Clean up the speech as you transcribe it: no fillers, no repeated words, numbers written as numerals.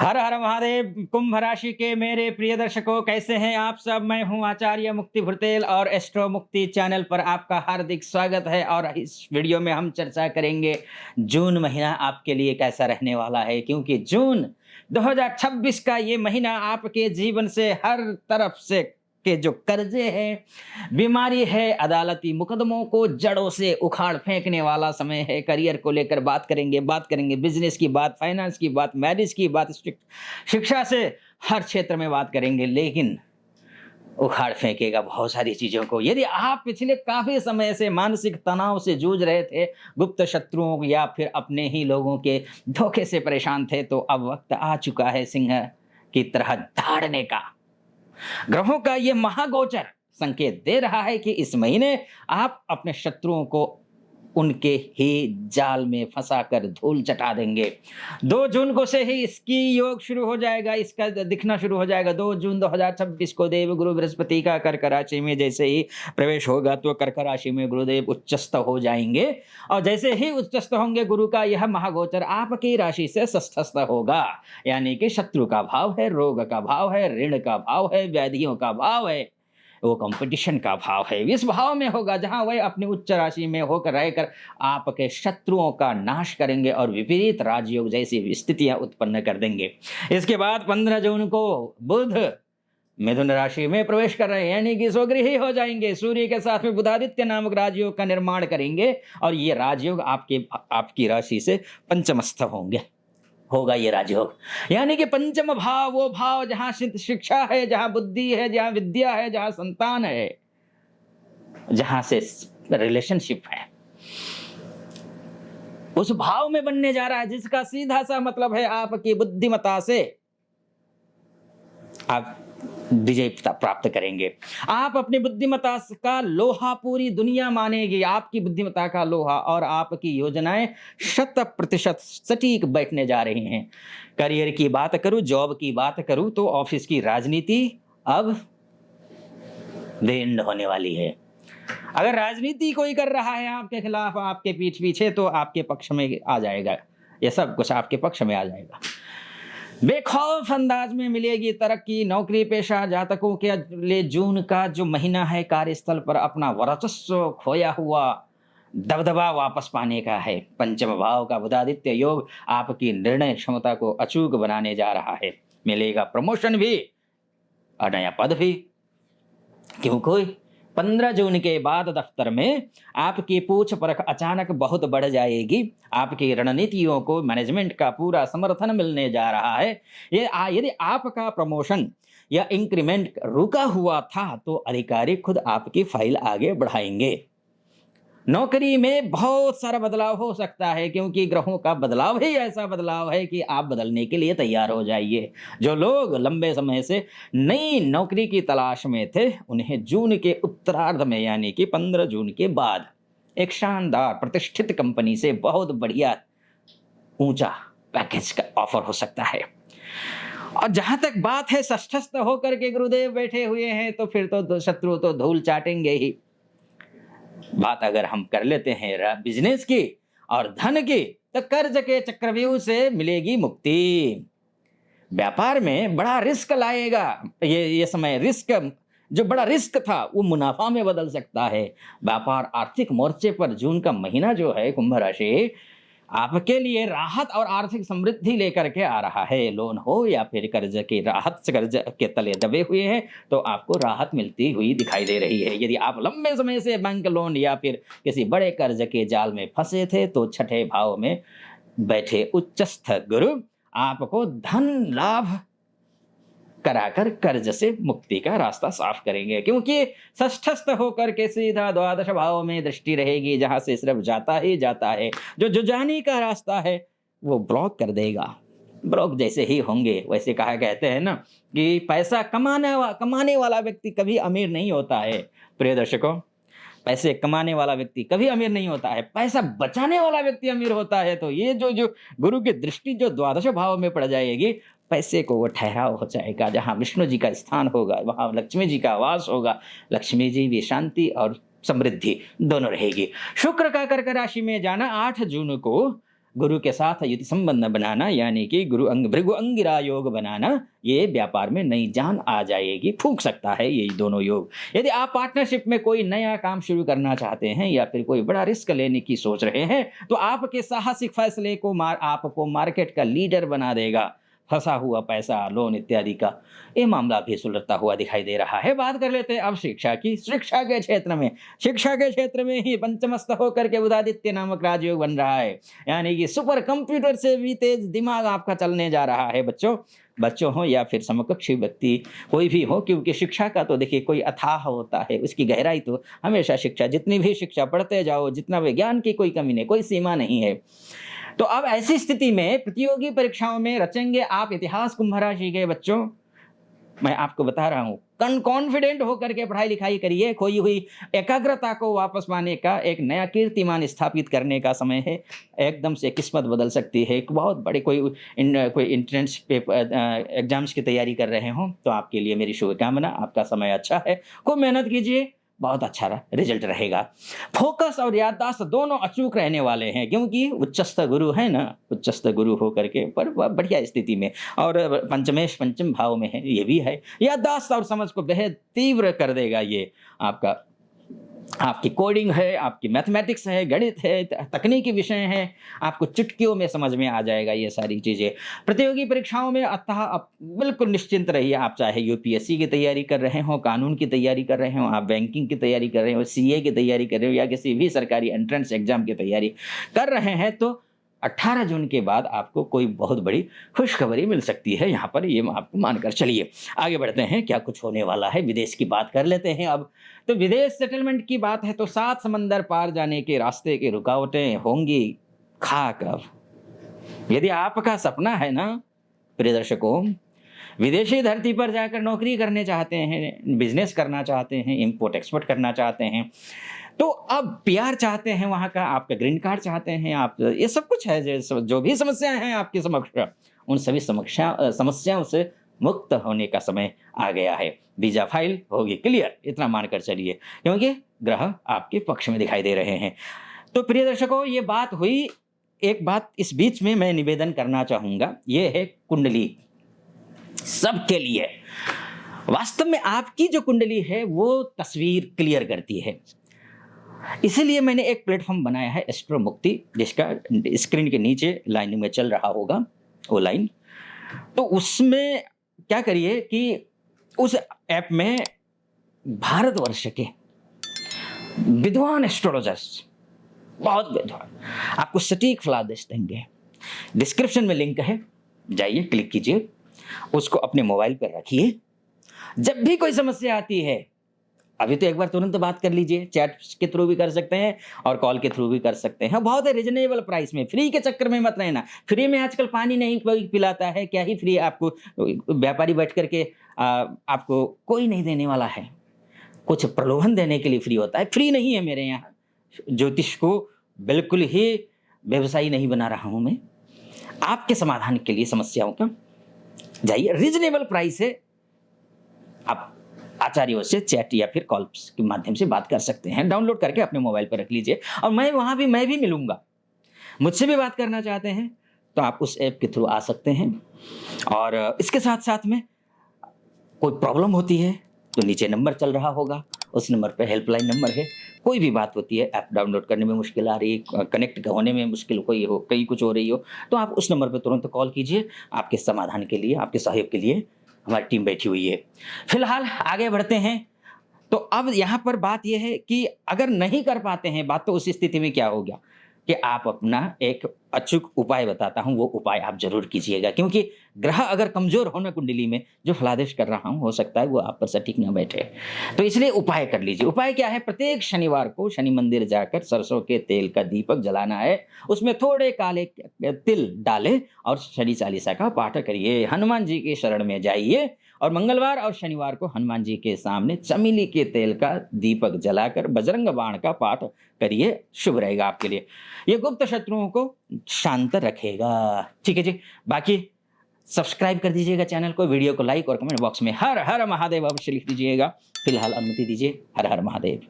हर हर महादेव। कुंभ राशि के मेरे प्रिय दर्शकों, कैसे हैं आप सब? मैं हूं आचार्य मुक्ति भुरतेल और एस्ट्रो मुक्ति चैनल पर आपका हार्दिक स्वागत है। और इस वीडियो में हम चर्चा करेंगे जून महीना आपके लिए कैसा रहने वाला है, क्योंकि जून 2026 का ये महीना आपके जीवन से हर तरफ से के जो कर्जे हैं, बीमारी है, अदालती मुकदमों को जड़ों से उखाड़ फेंकने वाला समय है। करियर को लेकर बात करेंगे बिजनेस की बात, फाइनेंस की बात, मैरिज की बात, शिक्षा से हर क्षेत्र में बात करेंगे। लेकिन उखाड़ फेंकेगा बहुत सारी चीज़ों को। यदि आप पिछले काफ़ी समय से मानसिक तनाव से जूझ रहे थे, गुप्त शत्रुओं या फिर अपने ही लोगों के धोखे से परेशान थे, तो अब वक्त आ चुका है सिंह की तरह दहाड़ने का। ग्रहों का ये महागोचर संकेत दे रहा है कि इस महीने आप अपने शत्रुओं को उनके ही जाल में फंसाकर धूल चटा देंगे। 2 जून को से ही इसकी योग शुरू हो जाएगा, इसका दिखना शुरू हो जाएगा। 2 जून 2026 को देवगुरु बृहस्पति का कर्क राशि में जैसे ही प्रवेश होगा, तो कर्क राशि में गुरुदेव उच्चस्थ हो जाएंगे। और जैसे ही उच्चस्थ होंगे, गुरु का यह महागोचर आपकी राशि से षष्ठस्थ होगा। यानी कि शत्रु का भाव है, रोग का भाव है, ऋण का भाव है, व्याधियों का भाव है, वो कंपटीशन का भाव है। इस भाव में होगा जहां वह अपनी उच्च राशि में होकर रहकर आपके शत्रुओं का नाश करेंगे और विपरीत राजयोग जैसी स्थितियां उत्पन्न कर देंगे। इसके बाद 15 जून को बुध मिथुन राशि में प्रवेश कर रहे हैं, यानी कि स्वगृही हो जाएंगे। सूर्य के साथ में बुधादित्य नामक राजयोग का निर्माण करेंगे और ये राजयोग आपकी राशि से पंचमस्थ होगा ये राजयोग। यानी कि पंचम भाव, वो भाव जहां शिक्षा है, जहां बुद्धि है, जहां विद्या है, जहां संतान है, जहां से रिलेशनशिप है, उस भाव में बनने जा रहा है, जिसका सीधा सा मतलब है आपकी बुद्धिमत्ता से आप विजय प्राप्त करेंगे। आप अपनी बुद्धिमत्ता का लोहा पूरी दुनिया मानेगी, आपकी बुद्धिमत्ता का लोहा, और आपकी योजनाएं 100% सटीक बैठने जा रही हैं। करियर की बात करूं, जॉब की बात करूं, तो ऑफिस की राजनीति अब बेंड होने वाली है। अगर राजनीति कोई कर रहा है आपके खिलाफ, आपके पीठ पीछे, तो आपके पक्ष में आ जाएगा। यह सब कुछ आपके पक्ष में आ जाएगा। बेखौफ अंदाज में मिलेगी तरक्की। नौकरी पेशा जातकों के लिए जून का जो महीना है, कार्यस्थल पर अपना वर्चस्व खोया हुआ दबदबा वापस पाने का है। पंचम भाव का बुधादित्य योग आपकी निर्णय क्षमता को अचूक बनाने जा रहा है। मिलेगा प्रमोशन भी और नया पद भी। क्योंकि 15 जून के बाद दफ्तर में आपकी पूछ परख अचानक बहुत बढ़ जाएगी। आपकी रणनीतियों को मैनेजमेंट का पूरा समर्थन मिलने जा रहा है। यदि आपका प्रमोशन या इंक्रीमेंट रुका हुआ था, तो अधिकारी खुद आपकी फाइल आगे बढ़ाएंगे। नौकरी में बहुत सारा बदलाव हो सकता है, क्योंकि ग्रहों का बदलाव ही ऐसा बदलाव है कि आप बदलने के लिए तैयार हो जाइए। जो लोग लंबे समय से नई नौकरी की तलाश में थे, उन्हें जून के उत्तरार्ध में, यानी कि 15 जून के बाद, एक शानदार प्रतिष्ठित कंपनी से बहुत बढ़िया ऊंचा पैकेज का ऑफर हो सकता है। और जहां तक बात है षष्ठस्थ होकर के गुरुदेव बैठे हुए हैं, तो फिर तो शत्रु तो धूल चाटेंगे ही। बात अगर हम कर लेते हैं बिजनेस की और धन की, तो कर्ज के चक्रव्यूह से मिलेगी मुक्ति। व्यापार में बड़ा रिस्क लाएगा ये समय। रिस्क, जो बड़ा रिस्क था, वो मुनाफा में बदल सकता है। व्यापार आर्थिक मोर्चे पर जून का महीना जो है, कुंभ राशि आपके लिए राहत और आर्थिक समृद्धि लेकर के आ रहा है। लोन हो या फिर कर्ज की राहत से कर्ज के तले दबे हुए हैं, तो आपको राहत मिलती हुई दिखाई दे रही है। यदि आप लंबे समय से बैंक लोन या फिर किसी बड़े कर्ज के जाल में फंसे थे, तो छठे भाव में बैठे उच्चस्थ गुरु आपको धन लाभ कराकर कर्ज से मुक्ति का रास्ता साफ करेंगे। क्योंकि षष्ठस्थ होकर के सीधा द्वादश भाव में दृष्टि रहेगी, जहां से सिर्फ जाता ही जाता है। जो जुजानी का रास्ता है, वो ब्लॉक कर देगा। ब्लॉक जैसे ही होंगे, वैसे कहा कहते हैं ना कि पैसा कमाने वाला व्यक्ति कभी अमीर नहीं होता है। प्रिय दर्शकों, पैसे कमाने वाला व्यक्ति कभी अमीर नहीं होता है, पैसा बचाने वाला व्यक्ति अमीर होता है। तो ये जो गुरु की दृष्टि जो द्वादश भाव में पड़ जाएगी, पैसे को वो ठहराव हो जाएगा। जहाँ विष्णु जी का स्थान होगा, वहाँ लक्ष्मी जी का वास होगा। लक्ष्मी जी भी शांति और समृद्धि दोनों रहेगी। शुक्र का कर्क राशि में जाना 8 जून को गुरु के साथ युति संबंध बनाना, यानी कि भृगु अंगिरा योग बनाना, ये व्यापार में नई जान आ जाएगी, फूंक सकता है ये दोनों योग। यदि आप पार्टनरशिप में कोई नया काम शुरू करना चाहते हैं या फिर कोई बड़ा रिस्क लेने की सोच रहे हैं, तो आपके साहसिक फैसले को आपको मार्केट का लीडर बना देगा। फंसा हुआ पैसा, लोन इत्यादि का ये मामला भी सुलझता हुआ दिखाई दे रहा है। बात कर लेते हैं अब शिक्षा की। शिक्षा के क्षेत्र में ही पंचमस्त होकर के बुधादित्य नामक राजयोग बन रहा है, यानी कि सुपर कंप्यूटर से भी तेज दिमाग आपका चलने जा रहा है बच्चों हो या फिर समकक्षी व्यक्ति कोई भी हो, क्योंकि शिक्षा का तो देखिए कोई अथाह होता है, उसकी गहराई तो हमेशा शिक्षा, जितनी भी शिक्षा पढ़ते जाओ, जितना विज्ञान की कोई कमी नहीं, कोई सीमा नहीं है। तो अब ऐसी स्थिति में प्रतियोगी परीक्षाओं में रचेंगे आप इतिहास कुंभ राशि के बच्चों। मैं आपको बता रहा हूं, कॉन्फिडेंट होकर के पढ़ाई लिखाई करिए। खोई हुई एकाग्रता को वापस पाने का, एक नया कीर्तिमान स्थापित करने का समय है। एकदम से किस्मत बदल सकती है। एक बहुत बड़े कोई एंट्रेंस पेपर एग्जाम्स की तैयारी कर रहे हो तो आपके लिए मेरी शुभकामना। आपका समय अच्छा है, खूब मेहनत कीजिए, बहुत अच्छा रिजल्ट रहेगा। फोकस और याददाश्त दोनों अचूक रहने वाले हैं, क्योंकि उच्चस्थ गुरु है ना, उच्चस्थ गुरु होकर के पर बढ़िया स्थिति में, और पंचमेश पंचम भाव में है, ये भी है। याददाश्त और समझ को बेहद तीव्र कर देगा ये आपका। आपकी कोडिंग है, आपकी मैथमेटिक्स है, गणित है, तकनीकी विषय हैं, आपको चुटकियों में समझ में आ जाएगा ये सारी चीज़ें। प्रतियोगी परीक्षाओं में अतः आप बिल्कुल निश्चिंत रहिए। आप चाहे यूपीएससी की तैयारी कर रहे हो, कानून की तैयारी कर रहे हो, आप बैंकिंग की तैयारी कर रहे हो, सीए की तैयारी कर रहे हो, या किसी भी सरकारी एंट्रेंस एग्जाम की तैयारी कर रहे हैं, तो 18 जून के बाद आपको कोई बहुत बड़ी खुशखबरी मिल सकती है। यहाँ पर ये आपको मानकर चलिए। आगे बढ़ते हैं, क्या कुछ होने वाला है, विदेश की बात कर लेते हैं अब। तो विदेश सेटलमेंट की बात है तो 7 समंदर पार जाने के रास्ते की रुकावटें होंगी खाक अब। यदि आपका सपना है ना प्रिय दर्शकों, विदेशी धरती पर जाकर नौकरी करने चाहते हैं, बिजनेस करना चाहते हैं, इंपोर्ट एक्सपोर्ट करना चाहते हैं, तो अब पीआर चाहते हैं वहाँ का, आपका ग्रीन कार्ड चाहते हैं आप, ये सब कुछ है, जो भी समस्याएं हैं आपके समक्ष, उन सभी समस्याओं से मुक्त होने का समय आ गया है। वीजा फाइल होगी क्लियर, इतना मानकर चलिए, क्योंकि ग्रह आपके पक्ष में दिखाई दे रहे हैं। तो प्रिय दर्शकों, ये बात हुई। एक बात इस बीच में मैं निवेदन करना चाहूंगा, ये है कुंडली सबके लिए। वास्तव में आपकी जो कुंडली है वो तस्वीर क्लियर करती है। इसीलिए मैंने एक प्लेटफॉर्म बनाया है एस्ट्रो मुक्ति, जिसका स्क्रीन के नीचे लाइन में चल रहा होगा वो लाइन। तो उसमें क्या करिए कि उस ऐप में भारतवर्ष के विद्वान एस्ट्रोलॉजर्स, बहुत विद्वान, आपको सटीक फलादेश देंगे। डिस्क्रिप्शन में लिंक है, जाइए क्लिक कीजिए, उसको अपने मोबाइल पर रखिए। जब भी कोई समस्या आती है, अभी तो एक बार तुरंत बात कर लीजिए, चैट के थ्रू भी कर सकते हैं और कॉल के थ्रू भी कर सकते हैं। बहुत रिजनेबल प्राइस में, फ्री के चक्कर में मत रहना। फ्री में आजकल पानी नहीं कोई पिलाता है, क्या ही फ्री आपको व्यापारी बैठ करके आपको कोई नहीं देने वाला है। कुछ प्रलोभन देने के लिए फ्री होता है, फ्री नहीं है मेरे यहाँ। ज्योतिष को बिल्कुल ही व्यवसायी नहीं बना रहा हूँ मैं, आपके समाधान के लिए समस्याओं का। जाइए, रिजनेबल प्राइस है, आप आचार्यों से चैट या फिर कॉल के माध्यम से बात कर सकते हैं। डाउनलोड करके अपने मोबाइल पर रख लीजिए, और मैं भी मिलूंगा। मुझसे भी बात करना चाहते हैं तो आप उस ऐप के थ्रू आ सकते हैं। और इसके साथ साथ में कोई प्रॉब्लम होती है तो नीचे नंबर चल रहा होगा, उस नंबर पर हेल्पलाइन नंबर है। कोई भी बात होती है, ऐप डाउनलोड करने में मुश्किल आ रही है, कनेक्ट होने में मुश्किल कोई हो, कहीं कुछ हो रही हो, तो आप उस नंबर पर तुरंत कॉल कीजिए। आपके समाधान के लिए, आपके सहयोग के लिए हमारी टीम बैठी हुई है। फिलहाल आगे बढ़ते हैं। तो अब यहाँ पर बात यह है कि अगर नहीं कर पाते हैं बात, तो उस स्थिति में क्या हो गया कि आप अपना एक अचूक उपाय बताता हूं, वो उपाय आप जरूर कीजिएगा, क्योंकि ग्रह अगर कमजोर हो ना कुंडली में, जो फलादेश कर रहा हूं हो सकता है वो आप पर सटीक ना बैठे, तो इसलिए उपाय कर लीजिए। उपाय क्या है? प्रत्येक शनिवार को शनि मंदिर जाकर सरसों के तेल का दीपक जलाना है, उसमें थोड़े काले तिल डालें और शनि चालीसा का पाठ करिए। हनुमान जी के शरण में जाइए और मंगलवार और शनिवार को हनुमान जी के सामने चमेली के तेल का दीपक जलाकर बजरंग बाण का पाठ करिए, शुभ रहेगा आपके लिए। ये गुप्त शत्रुओं को शांत रखेगा। ठीक है जी, बाकी सब्सक्राइब कर दीजिएगा चैनल को, वीडियो को लाइक और कमेंट बॉक्स में हर हर महादेव अवश्य लिख दीजिएगा। फिलहाल अनुमति दीजिए। हर हर महादेव।